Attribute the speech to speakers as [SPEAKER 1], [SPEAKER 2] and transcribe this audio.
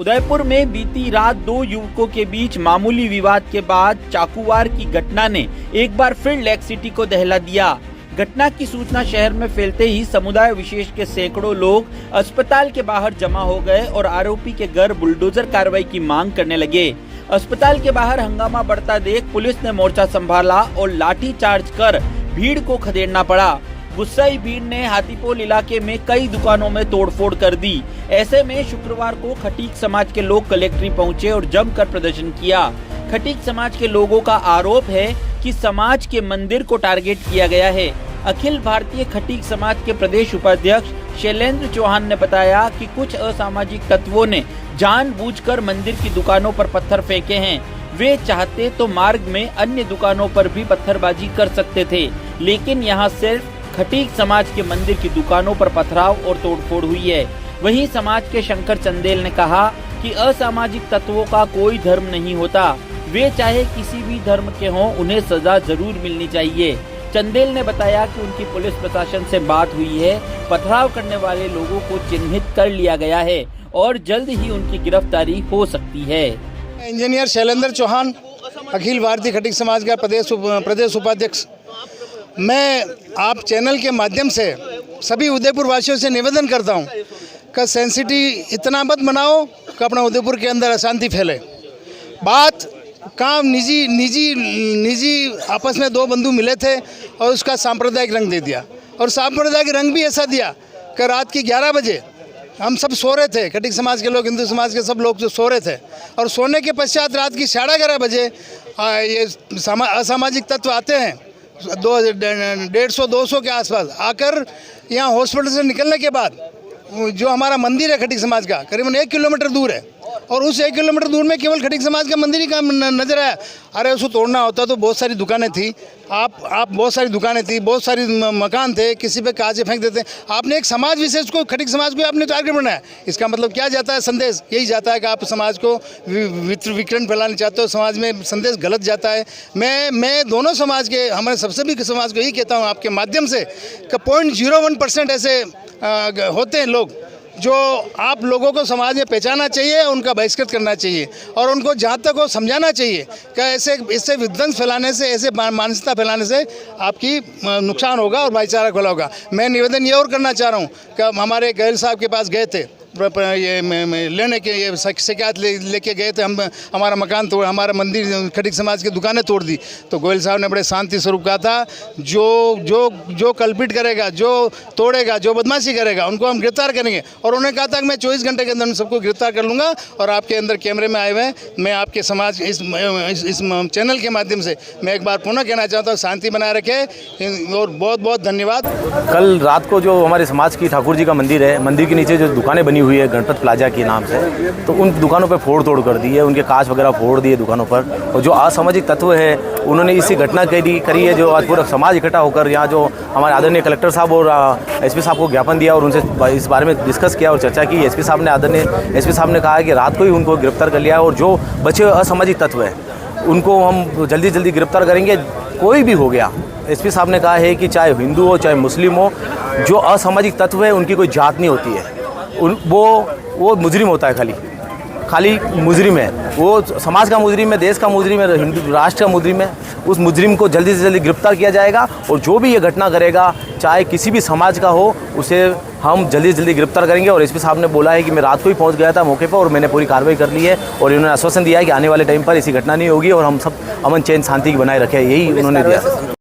[SPEAKER 1] उदयपुर में बीती रात दो युवकों के बीच मामूली विवाद के बाद चाकूवार की घटना ने एक बार फिर लेक सिटी को दहला दिया। घटना की सूचना शहर में फैलते ही समुदाय विशेष के सैकड़ों लोग अस्पताल के बाहर जमा हो गए और आरोपी के घर बुलडोजर कार्रवाई की मांग करने लगे। अस्पताल के बाहर हंगामा बढ़ता देख पुलिस ने मोर्चा संभाला और लाठी चार्ज कर भीड़ को खदेड़ना पड़ा। गुस्साई भीड़ ने हाथीपोल इलाके में कई दुकानों में तोड़फोड़ कर दी। ऐसे में शुक्रवार को खटीक समाज के लोग कलेक्ट्रेट पहुंचे और जमकर प्रदर्शन किया। खटीक समाज के लोगों का आरोप है कि समाज के मंदिर को टारगेट किया गया है। अखिल भारतीय खटीक समाज के प्रदेश उपाध्यक्ष शैलेंद्र चौहान ने बताया कि कुछ असामाजिक तत्वों ने जानबूझकर मंदिर की दुकानों पर पत्थर फेंके हैं। वे चाहते तो मार्ग में अन्य दुकानों पर भी पत्थरबाजी कर सकते थे, लेकिन यहाँ सिर्फ खटीक समाज के मंदिर की दुकानों पर पथराव और तोड़फोड़ हुई है। वहीं समाज के शंकर चंदेल ने कहा कि असामाजिक तत्वों का कोई धर्म नहीं होता, वे चाहे किसी भी धर्म के हों, उन्हें सजा जरूर मिलनी चाहिए। चंदेल ने बताया कि उनकी पुलिस प्रशासन से बात हुई है, पथराव करने वाले लोगों को चिन्हित कर लिया गया है और जल्द ही उनकी गिरफ्तारी हो सकती है।
[SPEAKER 2] इंजीनियर शैलेंद्र चौहान, अखिल भारतीय खटीक समाज का प्रदेश उपाध्यक्ष। मैं आप चैनल के माध्यम से सभी उदयपुर वासियों से निवेदन करता हूं कि सेंसिटी इतना मत बनाओ कि अपना उदयपुर के अंदर अशांति फैले। बात काम निजी आपस में दो बंधु मिले थे और उसका सांप्रदायिक रंग दे दिया, और सांप्रदायिक रंग भी ऐसा दिया कि रात की 11 बजे हम सब सो रहे थे, खटीक समाज के लोग, हिंदू समाज के सब लोग जो सो रहे थे, और सोने के पश्चात रात की 11:30 बजे ये असामाजिक तत्व आते हैं 150-200 के आसपास आकर यहाँ हॉस्पिटल से निकलने के बाद जो हमारा मंदिर है खटीक समाज का करीबन 1 किलोमीटर दूर है, और उस 1 किलोमीटर दूर में केवल खटीक समाज का मंदिर ही काम नजर आया। अरे उसको तोड़ना होता तो बहुत सारी दुकानें थी, आप बहुत सारी दुकानें थी, बहुत सारी मकान थे, किसी पे कांचे फेंक देते। आपने एक समाज विशेष को, खटीक समाज को आपने टारगेट बनाया। इसका मतलब क्या जाता है? संदेश यही जाता है कि आप समाज को विकरण फैलाना चाहते हो, समाज में संदेश गलत जाता है। मैं दोनों समाज के, हमारे सबसे भी समाज को यही कहता हूँ आपके माध्यम से कि 0.01% ऐसे होते हैं लोग जो आप लोगों को समाज में पहचानना चाहिए, उनका बहिष्कृत करना चाहिए, और उनको जहाँ तक हो समझाना चाहिए कि इससे विध्वंस फैलाने से, ऐसे मानसिकता फैलाने से आपकी नुकसान होगा और भाईचारा खुला होगा। मैं निवेदन ये और करना चाह रहा हूँ कि हमारे गहल साहब के पास गए थे, ये लेने के ये शिकायत लेके गए थे, हम हमारा मकान तोड़, हमारा मंदिर, खटीक समाज की दुकानें तोड़ दी। तो गोयल साहब ने बड़े शांति स्वरूप कहा था, जो कल्पित करेगा, जो तोड़ेगा, जो बदमाशी करेगा, उनको हम गिरफ्तार करेंगे। और उन्होंने कहा था कि मैं 24 घंटे के अंदर सबको गिरफ्तार कर लूँगा। और आपके अंदर कैमरे में आए हुए हैं, मैं आपके समाज इस चैनल के माध्यम से मैं एक बार पुनः कहना चाहता हूँ, शांति बनाए रखे और बहुत बहुत धन्यवाद।
[SPEAKER 3] कल रात को जो हमारे समाज की ठाकुर जी का मंदिर है, मंदिर के नीचे जो दुकानें बनी हुई है गणपत प्लाजा के नाम से, तो उन दुकानों पे फोड़ तोड़ कर दी है, उनके कांच वगैरह फोड़ दिए दुकानों पर। और जो असामाजिक तत्व है उन्होंने इसी घटना करी है, जो आज पूरा समाज इकट्ठा होकर यहाँ जो हमारे आदरणीय कलेक्टर साहब और एसपी साहब को ज्ञापन दिया और उनसे इस बारे में डिस्कस किया और चर्चा की। एसपी साहब ने कहा कि रात को ही उनको गिरफ्तार कर लिया है, और जो बचे असामाजिक तत्व हैं उनको हम जल्दी गिरफ्तार करेंगे, कोई भी हो गया। एसपी साहब ने कहा है कि चाहे हिंदू हो चाहे मुस्लिम हो, जो असामाजिक तत्व है उनकी कोई जात नहीं होती है, वो मुजरिम होता है, खाली मुजरिम है, वो समाज का मुजरिम है, देश का मुजरिम है, हिंदू राष्ट्र का मुजरिम है। उस मुजरिम को जल्दी से जल्दी गिरफ्तार किया जाएगा, और जो भी ये घटना करेगा चाहे किसी भी समाज का हो, उसे हम जल्दी से जल्दी गिरफ्तार करेंगे। और एसपी साहब ने बोला है कि मैं रात को ही पहुंच गया था मौके पर और मैंने पूरी कार्रवाई कर ली है, और इन्होंने आश्वासन दिया है कि आने वाले टाइम पर ऐसी घटना नहीं होगी और हम सब अमन चैन शांति की बनाए रखे, यही उन्होंने दिया।